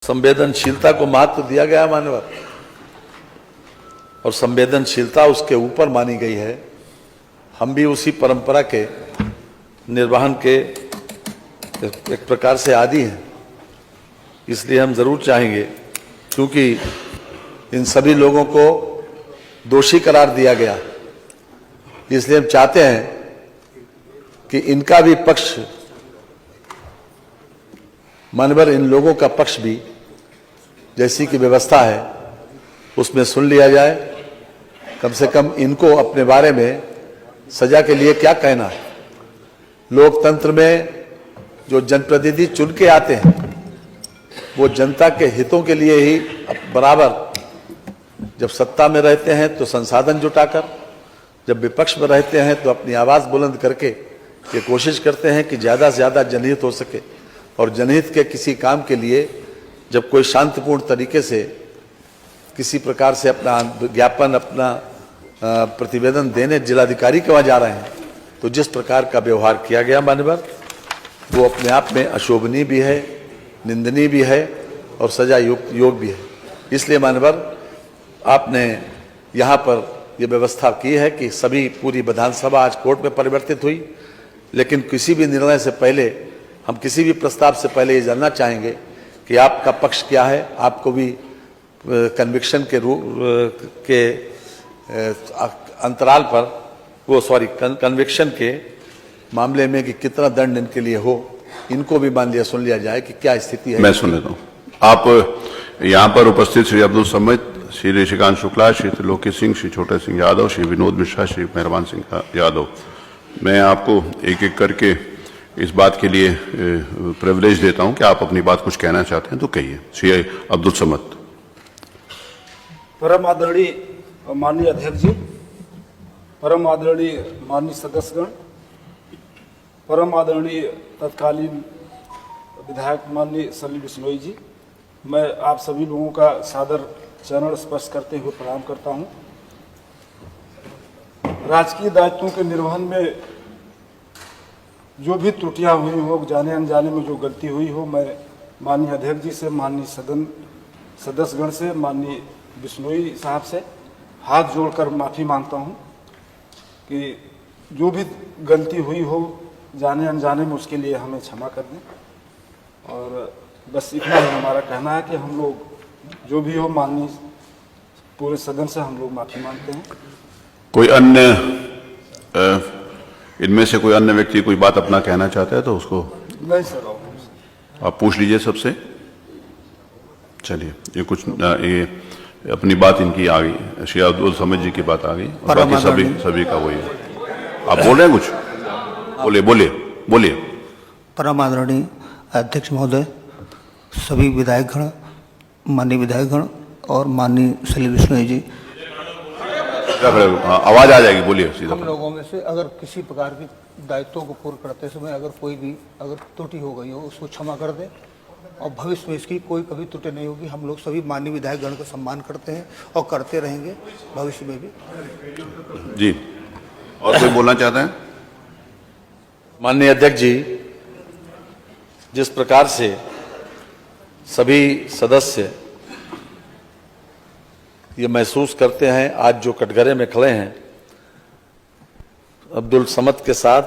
संवेदनशीलता को महत्व दिया गया मानव, और संवेदनशीलता उसके ऊपर मानी गई है। हम भी उसी परंपरा के निर्वहन के एक प्रकार से आदी हैं, इसलिए हम जरूर चाहेंगे, क्योंकि इन सभी लोगों को दोषी करार दिया गया, इसलिए हम चाहते हैं कि इनका भी पक्ष, मानवर इन लोगों का पक्ष भी जैसी की व्यवस्था है उसमें सुन लिया जाए। कम से कम इनको अपने बारे में सजा के लिए क्या कहना है। लोकतंत्र में जो जनप्रतिनिधि चुन के आते हैं वो जनता के हितों के लिए ही बराबर, जब सत्ता में रहते हैं तो संसाधन जुटाकर, जब विपक्ष में रहते हैं तो अपनी आवाज बुलंद करके ये कोशिश करते हैं कि ज्यादा से ज्यादा जनहित हो सके। और जनहित के किसी काम के लिए जब कोई शांतिपूर्ण तरीके से किसी प्रकार से अपना ज्ञापन, अपना प्रतिवेदन देने जिलाधिकारी के वहां जा रहे हैं, तो जिस प्रकार का व्यवहार किया गया मानवर, वो अपने आप में अशोभनीय भी है, निंदनीय भी है और सजा योग भी है। इसलिए मानवर आपने यहाँ पर यह व्यवस्था की है कि सभी पूरी विधानसभा आज कोर्ट में परिवर्तित हुई, लेकिन किसी भी निर्णय से पहले, हम किसी भी प्रस्ताव से पहले ये जानना चाहेंगे कि आपका पक्ष क्या है। आपको भी कन्विक्शन के के अंतराल पर कन्विक्शन के मामले में कि कितना दंड इनके लिए हो, इनको भी मान लिया, सुन लिया जाए कि क्या स्थिति है। मैं सुन लेता हूँ। आप यहाँ पर उपस्थित श्री अब्दुल समद, श्री ऋषिकांत शुक्ला, श्री त्रिलोकी सिंह, श्री छोटे सिंह यादव, श्री विनोद मिश्रा, श्री मेहरबान सिंह यादव, मैं आपको एक एक करके इस बात के लिए प्रिविलेज देता हूं कि आप अपनी बात कुछ कहना चाहते हैं तो कहिए। श्री अब्दुल समद। परम आदरणीय माननीय अध्यक्ष जी, परम आदरणीय माननीय सदस्यगण, परम आदरणीय तत्कालीन विधायक माननीय सलील बिश्नोई जी, मैं आप सभी लोगों का सादर चरण स्पर्श करते हुए प्रणाम करता हूं। राजकीय दायित्वों के निर्वहन में जो भी त्रुटियां हुई हो, जाने अनजाने में जो गलती हुई हो, मैं माननीय अध्यक्ष जी से, माननीय सदन सदस्यगण से, माननीय बिश्नोई साहब से हाथ जोड़कर माफ़ी मांगता हूं कि जो भी गलती हुई हो जाने अनजाने में, उसके लिए हमें क्षमा कर दें। और बस इतना ही हमारा कहना है कि हम लोग जो भी हो, माननीय पूरे सदन से हम लोग माफ़ी मांगते हैं। कोई अन्य इनमें से कोई अन्य व्यक्ति कोई बात अपना कहना चाहता है तो उसको? नहीं सर, आप पूछ लीजिए सबसे। चलिए, ये कुछ ये अपनी बात इनकी आ गई, श्री अब्दुल समद जी की बात आ गई, और बाकी सभी का वही है। आप बोल रहे हैं कुछ? बोलिए। परम आदरणीय अध्यक्ष महोदय, सभी विधायकगण, माननीय विधायकगण और माननीय सलील बिश्नोई जी, आवाज आ जाएगी, बोलिए सीधा। हम लोगों में से अगर किसी प्रकार की दायित्वों को पूर्ण करते समय अगर कोई भी त्रुटि हो गई हो, उसको क्षमा कर दें, और भविष्य में इसकी कोई कभी त्रुटि नहीं होगी। हम लोग सभी माननीय विधायकगण का सम्मान करते हैं और करते रहेंगे भविष्य में भी। जी, और कोई बोलना चाहते हैं? माननीय अध्यक्ष जी, जिस प्रकार से सभी सदस्य ये महसूस करते हैं, आज जो कटघरे में खड़े हैं, अब्दुल समद के साथ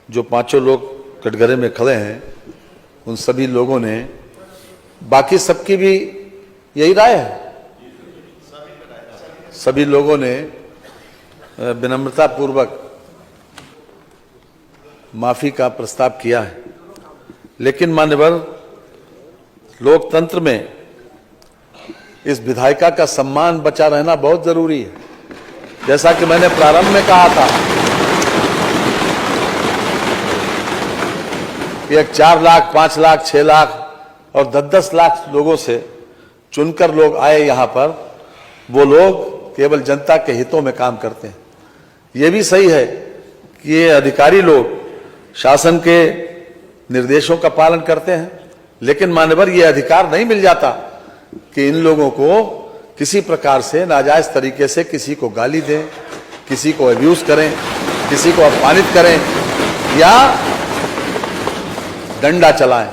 जो पांचों लोग कटघरे में खड़े हैं, उन सभी लोगों ने, बाकी सबकी भी यही राय है, सभी लोगों ने विनम्रता पूर्वक माफी का प्रस्ताव किया है। लेकिन मान्यवर, लोकतंत्र में इस विधायिका का सम्मान बचा रहना बहुत जरूरी है। जैसा कि मैंने प्रारंभ में कहा था कि एक 4 लाख, 5 लाख, 6 लाख और 10-10 लाख लोगों से चुनकर लोग आए यहाँ पर, वो लोग केवल जनता के हितों में काम करते हैं। ये भी सही है कि ये अधिकारी लोग शासन के निर्देशों का पालन करते हैं, लेकिन मानवर ये अधिकार नहीं मिल जाता कि इन लोगों को किसी प्रकार से नाजायज तरीके से किसी को गाली दें, किसी को अब्यूज करें, किसी को अपमानित करें या डंडा चलाएं।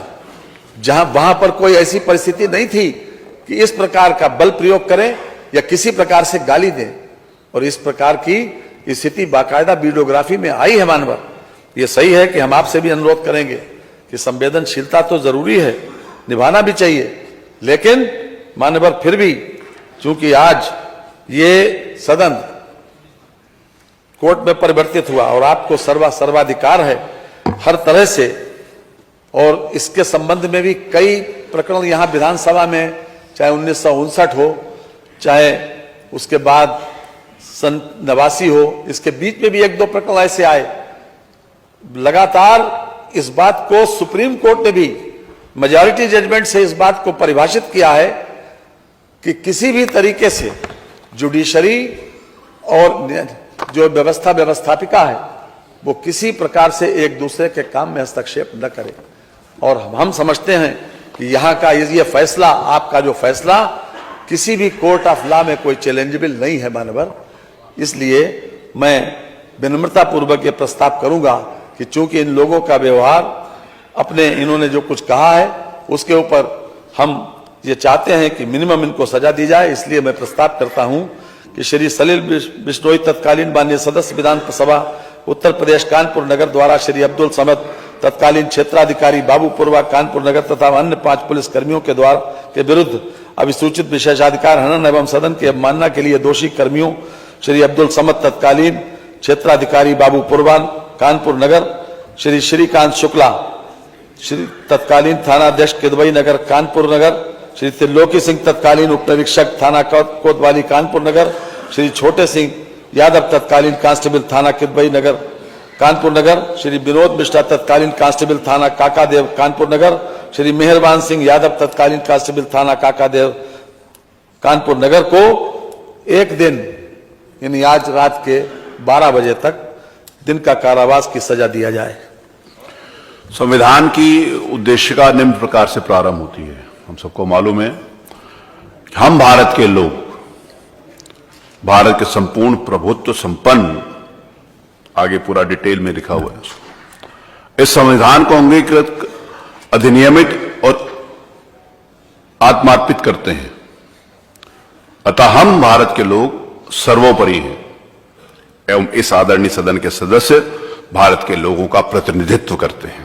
वहां पर कोई ऐसी परिस्थिति नहीं थी कि इस प्रकार का बल प्रयोग करें या किसी प्रकार से गाली दें, और इस प्रकार की स्थिति बाकायदा वीडियोग्राफी में आई है मानवर। ये सही है कि हम आपसे भी अनुरोध करेंगे कि संवेदनशीलता तो जरूरी है, निभाना भी चाहिए, लेकिन मानवर फिर भी चूंकि आज ये सदन कोर्ट में परिवर्तित हुआ और आपको सर्वाधिकार है हर तरह से, और इसके संबंध में भी कई प्रकरण यहां विधानसभा में, चाहे 1959 हो, चाहे उसके बाद सन 89 हो, इसके बीच में भी 1-2 प्रकरण ऐसे आए। लगातार इस बात को सुप्रीम कोर्ट ने भी मेजॉरिटी जजमेंट से इस बात को परिभाषित किया है कि किसी भी तरीके से जुडिशरी और जो व्यवस्थापिका है वो किसी प्रकार से एक दूसरे के काम में हस्तक्षेप न करे। और हम समझते हैं कि यहाँ का ये फैसला, आपका जो फैसला किसी भी कोर्ट ऑफ लॉ में कोई चैलेंजेबल नहीं है मानवर। इसलिए मैं विनम्रता पूर्वक ये प्रस्ताव करूंगा कि चूंकि इन लोगों का व्यवहार, अपने इन्होंने जो कुछ कहा है उसके ऊपर हम ये चाहते हैं कि मिनिमम इनको सजा दी जाए, इसलिए मैं प्रस्ताव करता हूं कि श्री सलील बिश्नोई तत्कालीन माननीय सदस्य विधानसभा उत्तर प्रदेश कानपुर नगर द्वारा श्री अब्दुल समद तत्कालीन क्षेत्राधिकारी बाबूपुरवा कानपुर नगर तथा अन्य 5 पुलिस कर्मियों के के विरुद्ध अभिसूचित विशेषाधिकार हनन एवं सदन की अवमानना के लिए दोषी कर्मियों श्री अब्दुल समद तत्कालीन क्षेत्राधिकारी बाबूपुरवा कानपुर नगर, श्री श्रीकांत शुक्ला श्री तत्कालीन थानाध्यक्ष किदवई नगर कानपुर नगर, श्री त्रिलोकी सिंह तत्कालीन उप निरीक्षक थाना कोतवाली कानपुर नगर, श्री छोटे सिंह यादव तत्कालीन कांस्टेबल थाना किदवई नगर कानपुर नगर, श्री विनोद मिश्रा तत्कालीन कांस्टेबल थाना काकादेव कानपुर नगर, श्री मेहरबान सिंह यादव तत्कालीन कांस्टेबल थाना काकादेव कानपुर नगर को 1 दिन यानी आज रात के 12 बजे तक दिन का कारावास की सजा दिया जाए। संविधान की उद्देशिका निम्न प्रकार से प्रारंभ होती है। हम सबको मालूम है, हम भारत के लोग, भारत के संपूर्ण प्रभुत्व संपन्न, आगे पूरा डिटेल में लिखा हुआ है। इस संविधान को अंगीकृत, अधिनियमित और आत्मार्पित करते हैं। अतः हम भारत के लोग सर्वोपरि हैं एवं इस आदरणीय सदन के सदस्य भारत के लोगों का प्रतिनिधित्व करते हैं।